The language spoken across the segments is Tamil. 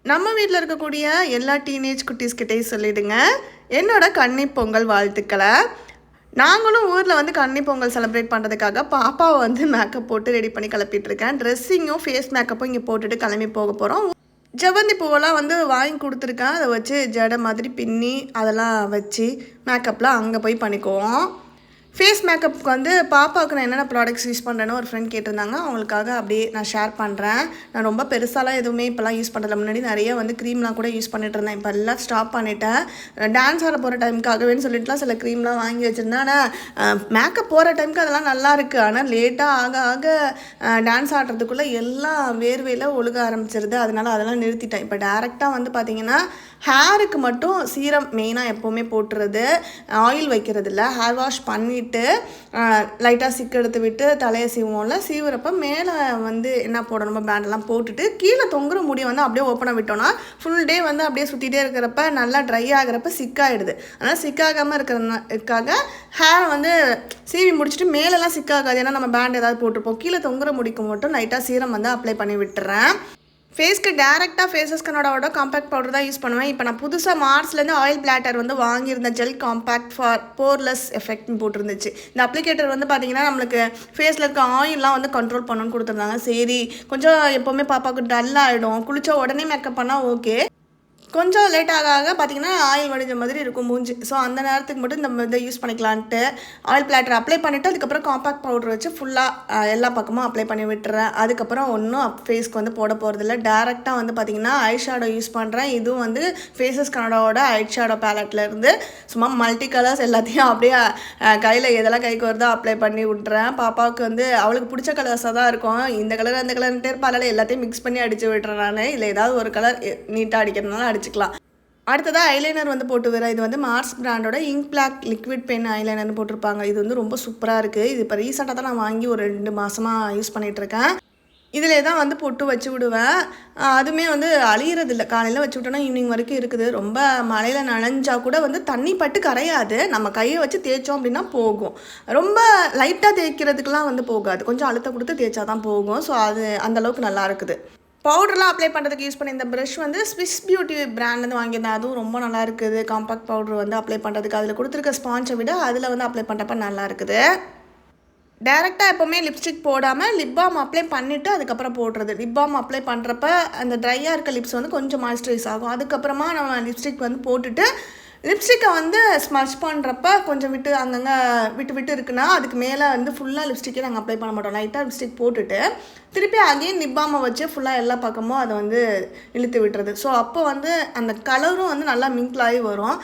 நம்ம வீட்டில் இருக்கக்கூடிய எல்லா டீனேஜ் குட்டீஸ்கிட்டையும் சொல்லிவிடுங்க என்னோட கன்னி பொங்கல் வாழ்த்துக்களை. நாங்களும் ஊரில் வந்து கன்னி பொங்கல் செலிப்ரேட் பண்ணுறதுக்காக பாப்பாவை வந்து மேக்கப் போட்டு ரெடி பண்ணி கிளப்பிட்டுருக்கேன். ட்ரெஸ்ஸிங்கும் ஃபேஸ் மேக்கப்பும் இங்கே போட்டுட்டு கிளம்பி போக போகிறோம். ஜவந்தி பூவெல்லாம் வந்து வாங்கி கொடுத்துருக்கேன். அதை வச்சு ஜடை மாதிரி பின்னி அதெல்லாம் வச்சு மேக்கப்லாம் அங்கே போய் பண்ணிக்குவோம். ஃபேஸ் மேக்கப்புக்கு வந்து பாப்பாவுக்கு நான் என்னென்ன ப்ராடக்ட்ஸ் யூஸ் பண்ணுறேன்னு ஒரு ஃப்ரெண்ட் கேட்டிருந்தாங்க. அவங்களுக்காக அப்படியே நான் ஷேர் பண்ணுறேன். நான் ரொம்ப பெருசாலாம் எதுவுமே இப்போலாம் யூஸ் பண்ணுறதுல முன்னாடி நிறைய வந்து க்ரீம்லாம் கூட யூஸ் பண்ணிட்டு இருந்தேன். இப்போ எல்லாம் ஸ்டாப் பண்ணிவிட்டேன். டான்ஸ் ஆட போகிற டைமுக்காகவேன்னு சொல்லிட்டுலாம் சில க்ரீம்லாம் வாங்கி வச்சுருந்தேன். ஆனால் மேக்கப் போகிற டைமுக்கு அதெல்லாம் நல்லா இருக்குது. ஆனால் லேட்டாக ஆக ஆக டான்ஸ் ஆடுறதுக்குள்ளே எல்லாம் வேர்வையில் ஒழுக ஆரம்பிச்சிருது. அதனால் அதெல்லாம் நிறுத்திட்டேன். இப்போ டேரெக்டாக வந்து பார்த்திங்கன்னா ஹேருக்கு மட்டும் சீரம் மெயினாக எப்போவுமே போட்டுறது, ஆயில் வைக்கிறது இல்லை. ஹேர் வாஷ் பண்ணிவிட்டு லைட்டாக சிக்கு எடுத்து விட்டு தலையை சீவுவோம்ல, சீவுறப்ப மேலே வந்து என்ன போடணுமோ பேண்டெல்லாம் போட்டுட்டு கீழே தொங்குற முடியை வந்து அப்படியே ஓப்பனாக விட்டோன்னா ஃபுல் டே வந்து அப்படியே சுற்றிட்டே இருக்கிறப்ப நல்லா ட்ரை ஆகிறப்ப சிக்காகிடுது. அதனால் சிக்காகாமல் இருக்கிறதுக்காக ஹேரை வந்து சீவி முடிச்சுட்டு மேலெல்லாம் சிக்காகாது. ஏன்னா நம்ம பேண்ட் ஏதாவது போட்டிருப்போம். கீழே தொங்குற முடிக்கு மட்டும் லைட்டாக சீரம் வந்து அப்ளை பண்ணி விட்டுறேன். ஃபேஸ்க்கு டேரெக்டாக ஃபேஸஸ் கனடாவோட காம்பேக்ட் பவுடர் தான் யூஸ் பண்ணுவேன். இப்போ நான் புதுசாக மார்ச்லேருந்து ஆயில் பிளாட்டர் வந்து வாங்கியிருந்தேன். ஜெல் காம்பேக்ட் ஃபார் போர்லெஸ் எஃபெக்ட்னு போட்டிருந்துச்சு. இந்த அப்ளிகேட்டர் வந்து பார்த்திங்கன்னா நம்மளுக்கு ஃபேஸில் இருக்க ஆயிலெலாம் வந்து கண்ட்ரோல் பண்ணணும்னு கொடுத்துருந்தாங்க. சரி, கொஞ்சம் எப்போவுமே பாப்பாவுக்கு டல் ஆகிடும், குளிச்சா உடனே மேக்கப் பண்ணால் ஓகே. கொஞ்சம் லேட் ஆக ஆக பார்த்திங்கன்னா ஆயில் வடிஞ்ச மாதிரி இருக்கும் மூஞ்சி. ஸோ அந்த நேரத்துக்கு மட்டும் இந்த இதை யூஸ் பண்ணிக்கலான்ட்டு ஆயில் பிளாட்டர் அப்ளை பண்ணிவிட்டு அதுக்கப்புறம் காம்பேக்ட் பவுடர் வச்சு ஃபுல்லாக எல்லா பக்கமும் அப்ளை பண்ணி விட்டுறேன். அதுக்கப்புறம் ஒன்றும் ஃபேஸ்க்கு வந்து போட போகிறதில்ல. டேரெக்டாக வந்து பார்த்திங்கன்னா ஐ ஷேடோ யூஸ் பண்ணுறேன். இதுவும் வந்து ஃபேஸஸ் கனடாவோட ஐ ஷேடோ பேலட்லேருந்து சும்மா மல்டி கலர்ஸ் எல்லாத்தையும் அப்படியே கையில் எதெல்லாம் கைக்கு வருதோ அப்ளை பண்ணி விட்டுறேன். பாப்பாவுக்கு வந்து அவளுக்கு பிடிச்ச கலர்ஸாக தான் இருக்கும். இந்த கலர் அந்த கலர்ன்ட்டு இருப்பால எல்லாத்தையும் மிக்ஸ் பண்ணி அடித்து விட்டுறேன். நான் இல்லை ஏதாவது ஒரு கலர் நீட்டாக அடிக்கிறதுனால அடிச்சுக்கலாம். அடுத்ததாக ஐலைனர் வந்து போட்டு வரேன். இது வந்து மார்ஸ் பிராண்டோட இங்க் பிளாக் லிக்விட் பென் ஐலைனர்னு போட்டிருப்பாங்க. இது வந்து ரொம்ப சூப்பராக இருக்குது. இது இப்போ ரீசெண்டாக தான் நான் வாங்கி ஒரு 2 மாதமாக யூஸ் பண்ணிகிட்ருக்கேன். இதிலே தான் வந்து பொட்டு வச்சு விடுவேன். அதுவுமே வந்து அழியிறதில்ல. காலையில் வச்சு விட்டோன்னா ஈவினிங் வரைக்கும் இருக்குது. ரொம்ப மழையில் நனைஞ்சா கூட வந்து தண்ணி பட்டு கரையாது. நம்ம கையை வச்சு தேய்ச்சோம் அப்படின்னா போகும். ரொம்ப லைட்டாக தேய்க்கிறதுக்கெலாம் வந்து போகாது. கொஞ்சம் அழுத்த கொடுத்து தேய்ச்சா தான் போகும். ஸோ அது அந்தளவுக்கு நல்லா இருக்குது. பவுடர்லாம் அப்ளை பண்ணுறதுக்கு யூஸ் பண்ணி இந்த ப்ரஷ் வந்து ஸ்விஸ் பியூட்டி பிராண்ட்லேருந்து வாங்கியிருந்தேன். அதுவும் ரொம்ப நல்லா இருக்குது. காம்பாக்ட் பவுடர் வந்து அப்ளை பண்ணுறதுக்கு அதில் கொடுத்துருக்க ஸ்பான்ஸை விட அதில் வந்து அப்ளை பண்ணுறப்ப நல்லா இருக்குது. டேரெக்டாக எப்போவுமே லிப்ஸ்டிக் போடாமல் லிப் பாம் அப்ளை பண்ணிவிட்டு அதுக்கப்புறம் போடுறது. லிப் பாம் அப்ளை பண்ணுறப்ப அந்த ட்ரையாக இருக்க லிப்ஸ் வந்து கொஞ்சம் மாய்ஸ்சரைஸ் ஆகும். அதுக்கப்புறமா நம்ம லிப்ஸ்டிக் வந்து போட்டுட்டு லிப்ஸ்டிக்கை வந்து ஸ்மர்ச் பண்ணுறப்ப கொஞ்சம் விட்டு அங்கங்கே விட்டு விட்டு இருக்குன்னா அதுக்கு மேலே வந்து ஃபுல்லாக லிப்ஸ்டிக்கே நாங்கள் அப்ளை பண்ண மாட்டோம். லைட்டாக லிப்ஸ்டிக் போட்டுட்டு திருப்பி அகைன் லிப் பாமை வச்சு ஃபுல்லாக எல்லா பக்கமும் அதை வந்து இழுத்து விட்டுறது. ஸோ அப்போ வந்து அந்த கலரும் வந்து நல்லா மிங்கிள் ஆகி வரும்.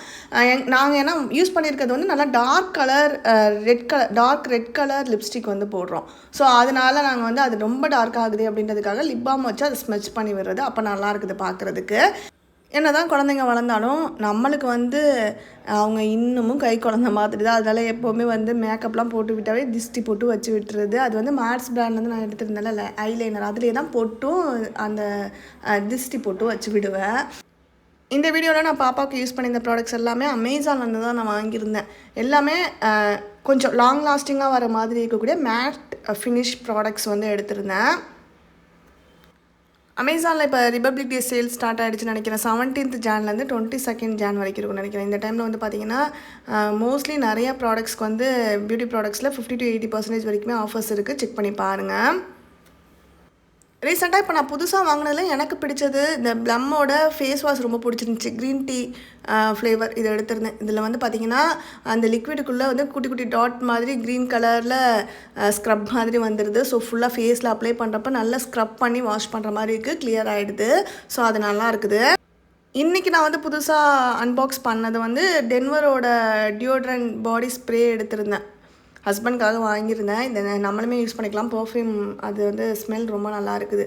நாங்கள் ஏன்னா யூஸ் பண்ணியிருக்கிறது வந்து நல்லா டார்க் ரெட் கலர் லிப்ஸ்டிக் வந்து போடுறோம். ஸோ அதனால் நாங்கள் வந்து அது ரொம்ப டார்க் ஆகுது அப்படின்றதுக்காக லிப் பாம் வச்சு அதை ஸ்மெச் பண்ணி விடுறது. அப்போ நல்லா இருக்குது பார்க்குறதுக்கு. என்ன தான் குழந்தைங்க வளர்ந்தாலும் நம்மளுக்கு வந்து அவங்க இன்னமும் கை குழந்த மாதிரி தான். அதனால் எப்போவுமே வந்து மேக்கப்லாம் போட்டு விட்டாவே திஷ்டி போட்டு வச்சு விட்டுறது. அது வந்து மார்ஸ் பிராண்ட்லேருந்து நான் எடுத்துருந்தேன்ல ஐலைனர், அதிலே தான் போட்டும் அந்த திஷ்டி போட்டு வச்சு விடுவேன். இந்த வீடியோவில் நான் பாப்பாவுக்கு யூஸ் பண்ணி இந்த ப்ராடக்ட்ஸ் எல்லாமே அமேசான்லேருந்து தான் நான் வாங்கியிருந்தேன். எல்லாமே கொஞ்சம் லாங் லாஸ்டிங்காக வர மாதிரி இருக்கக்கூடிய மேட் ஃபினிஷ் ப்ராடக்ட்ஸ் வந்து எடுத்திருந்தேன். அமேசானில் இப்போ ரிபப்ளிக் டே சேல் ஸ்டார்ட் ஆகிடுச்சுன்னு நினைக்கிறேன். 17th ஜான்லேருந்து 22nd ஜான் வரைக்கும் இருக்கும்னு நினைக்கிறேன். இந்த டைமில் வந்து பார்த்திங்கன்னா மோஸ்ட்லி நிறையா ப்ராடக்ட்ஸ்க்கு வந்து பியூட்டி ப்ராடக்ட்ஸில் 50 to 80% வரைக்குமே ஆஃபர்ஸ் இருக்குது. செக் பண்ணி பாருங்கள். ரீசெண்டாக இப்போ நான் புதுசாக வாங்கினதில் எனக்கு பிடிச்சது இந்த ப்ளம்மோட ஃபேஸ் வாஷ் ரொம்ப பிடிச்சிருந்துச்சி. க்ரீன் டீ ஃப்ளேவர் இது எடுத்திருந்தேன். இதில் வந்து பார்த்திங்கன்னா அந்த லிக்விடுக்குள்ளே வந்து குட்டி குட்டி டாட் மாதிரி க்ரீன் கலரில் ஸ்க்ரப் மாதிரி வந்துடுது. ஸோ ஃபுல்லாக ஃபேஸில் அப்ளை பண்ணுறப்ப நல்லா ஸ்க்ரப் பண்ணி வாஷ் பண்ணுற மாதிரி இருக்குது. கிளியர் ஆகிடுது. ஸோ அது நல்லா இருக்குது. இன்றைக்கி நான் வந்து புதுசாக அன்பாக்ஸ் பண்ணது வந்து டென்வரோட டியோட்ரண்ட் பாடி ஸ்ப்ரே எடுத்திருந்தேன். ஹஸ்பண்ட்காக வாங்கியிருந்தேன். இதை நம்மளுமே யூஸ் பண்ணிக்கலாம். பர்ஃப்யூம் அது வந்து ஸ்மெல் ரொம்ப நல்லா இருக்குது.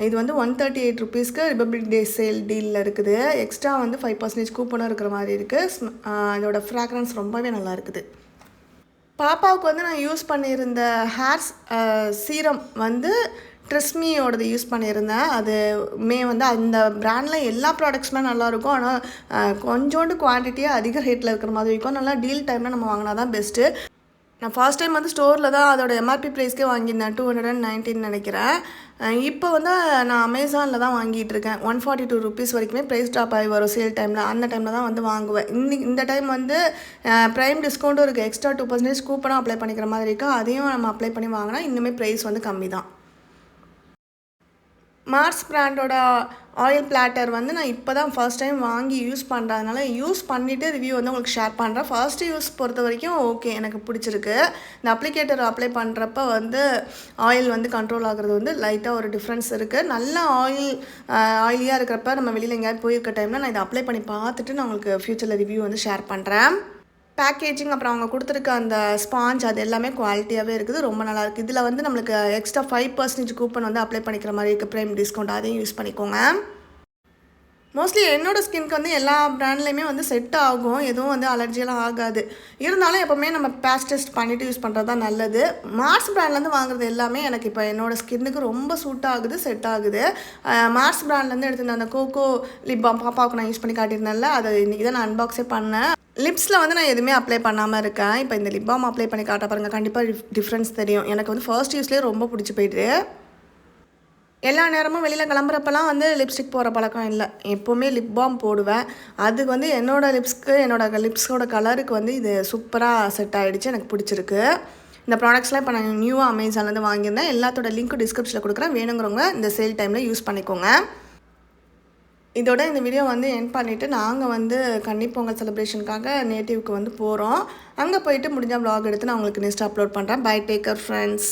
இது வந்து 138 rupeesக்கு ரிபப்ளிக் டே சேல் டீலில் இருக்குது. எக்ஸ்ட்ரா வந்து 5% கூப்பனும் இருக்கிற மாதிரி இருக்குது. அதோட ஃப்ராக்ரன்ஸ் ரொம்பவே நல்லா இருக்குது. பாப்பாவுக்கு வந்து நான் யூஸ் பண்ணியிருந்த ஹேர்ஸ் சீரம் வந்து ட்ரெஸ்மியோடது யூஸ் பண்ணியிருந்தேன். அதுமே வந்து அந்த பிராண்டில் எல்லா ப்ராடக்ட்ஸுமே நல்லாயிருக்கும். ஆனால் கொஞ்சோண்டு குவான்டிட்டியாக அதிக ரேட்டில் இருக்கிற மாதிரி இருக்கும். நல்லா டீல் டைமில் நம்ம வாங்கினா தான் பெஸ்ட்டு. நான் ஃபர்ஸ்ட் டைம் வந்து ஸ்டோரில் தான் அதோட எம்ஆர்பி ப்ரைஸ்க்கே வாங்கியிருந்தேன் 219 நினைக்கிறேன். இப்போ வந்து நான் அமேசானில் தான் வாங்கிட்டு இருக்கேன். 142 ருபீஸ் வரைக்குமே ப்ரைஸ் ட்ராப் ஆகி வரும் சேல் டைமில். அந்த டைமில் தான் வந்து வாங்குவேன். இந்த டைம் வந்து ப்ரைம் டிஸ்கவுண்ட்டும் இருக்குது. எக்ஸ்ட்ரா 2% கூப்பனும் அப்ளை பண்ணிக்கிற மாதிரி இருக்குது. அதையும் நம்ம அப்ளை பண்ணி வாங்கினா இன்னுமே ப்ரைஸ் வந்து கம்மி தான். மார்ஸ் பிராண்டோட ஆயில் பிளாட்டர் வந்து நான் இப்போ தான் ஃபர்ஸ்ட் டைம் வாங்கி யூஸ் பண்ணுறதுனால யூஸ் பண்ணிவிட்டு ரிவ்யூ வந்து உங்களுக்கு ஷேர் பண்ணுறேன். ஃபர்ஸ்ட்டு யூஸ் பொறுத்த வரைக்கும் ஓகே, எனக்கு பிடிச்சிருக்கு. இந்த அப்ளிகேட்டர் அப்ளை பண்ணுறப்ப வந்து ஆயில் வந்து கண்ட்ரோல் ஆகுறது வந்து லைட்டாக ஒரு டிஃப்ரென்ஸ் இருக்குது. நல்ல ஆயிலியாக இருக்கிறப்ப நம்ம வெளியில் எங்கேயாவது போயிருக்க டைமில் நான் இதை அப்ளை பண்ணி பார்த்துட்டு நான் உங்களுக்கு ஃப்யூச்சரில் ரிவ்யூ வந்து ஷேர் பண்ணுறேன். பேக்கேஜிங் அப்புறம் அவங்க கொடுத்துருக்க அந்த ஸ்பாஞ்ச் அது எல்லாமே குவாலிட்டியாகவே இருக்குது, ரொம்ப நல்லாயிருக்கு. இதில் வந்து நம்மளுக்கு எக்ஸ்ட்ரா 5% கூப்பன் வந்து அப்ளை பண்ணிக்கிற மாதிரி இருக்குது, ப்ரைம் டிஸ்கவுண்ட். அதையும் யூஸ் பண்ணிக்கோங்க. மோஸ்ட்லி என்னோடய ஸ்கின்க்கு வந்து எல்லா ப்ராண்ட்லேயுமே வந்து செட் ஆகும், எதுவும் வந்து அலர்ஜியெல்லாம் ஆகாது. இருந்தாலும் எப்போவுமே நம்ம பேட்ச் டெஸ்ட் பண்ணிவிட்டு யூஸ் பண்ணுறது தான் நல்லது. மார்ஸ் பிராண்ட்லேருந்து வாங்குறது எல்லாமே எனக்கு இப்போ என்னோடய ஸ்கின்னுக்கு ரொம்ப சூட் ஆகுது, செட் ஆகுது. மார்ஸ் பிராண்ட்லேருந்து எடுத்துருந்த அந்த கோகோ லிப் பாம் பாப்பாவுக்கு நான் யூஸ் பண்ணி காட்டியிருந்தேன்ல, அதை இன்றைக்கி தான் நான் அன்பாக்ஸே பண்ணேன். லிப்ஸில் வந்து நான் எதுவுமே அப்ளை பண்ணாமல் இருக்கேன். இப்போ இந்த லிப் பாம் அப்ளை பண்ணி காட்ட பாருங்கள், கண்டிப்பாக டிஃப்ரென்ஸ் தெரியும். எனக்கு வந்து ஃபர்ஸ்ட் யூஸ்லேயே ரொம்ப பிடிச்சி போயிட்டு. எல்லா நேரமும் வெளியில் கிளம்புறப்பெல்லாம் வந்து லிப்ஸ்டிக் போடுற பழக்கம் இல்லை. எப்போவுமே லிப் பாம் போடுவேன். அதுக்கு வந்து என்னோடய லிப்ஸோட கலருக்கு வந்து இது சூப்பராக செட் ஆகிடுச்சு, எனக்கு பிடிச்சிருக்கு. இந்த ப்ராடக்ட்ஸ்லாம் இப்போ நான் நியூவாக அமேசான்லேருந்து வாங்கியிருந்தேன். எல்லாத்தோட லிங்க் டிஸ்கிரிப்ஷனில் கொடுக்குறேன், வேணுங்கிறவங்க இந்த சேல் டைமில் யூஸ் பண்ணிக்கோங்க. இதோட இந்த வீடியோ வந்து எண்ட் பண்ணிவிட்டு நாங்கள் வந்து கன்னிப்பொங்கல் செலிப்ரேஷனுக்காக நேட்டிவ்க்கு வந்து போகிறோம். அங்கே போயிட்டு முடிஞ்சால் vlog எடுத்து நான் உங்களுக்கு நெக்ஸ்ட் அப்லோட் பண்ணுறேன். Bye, take care friends.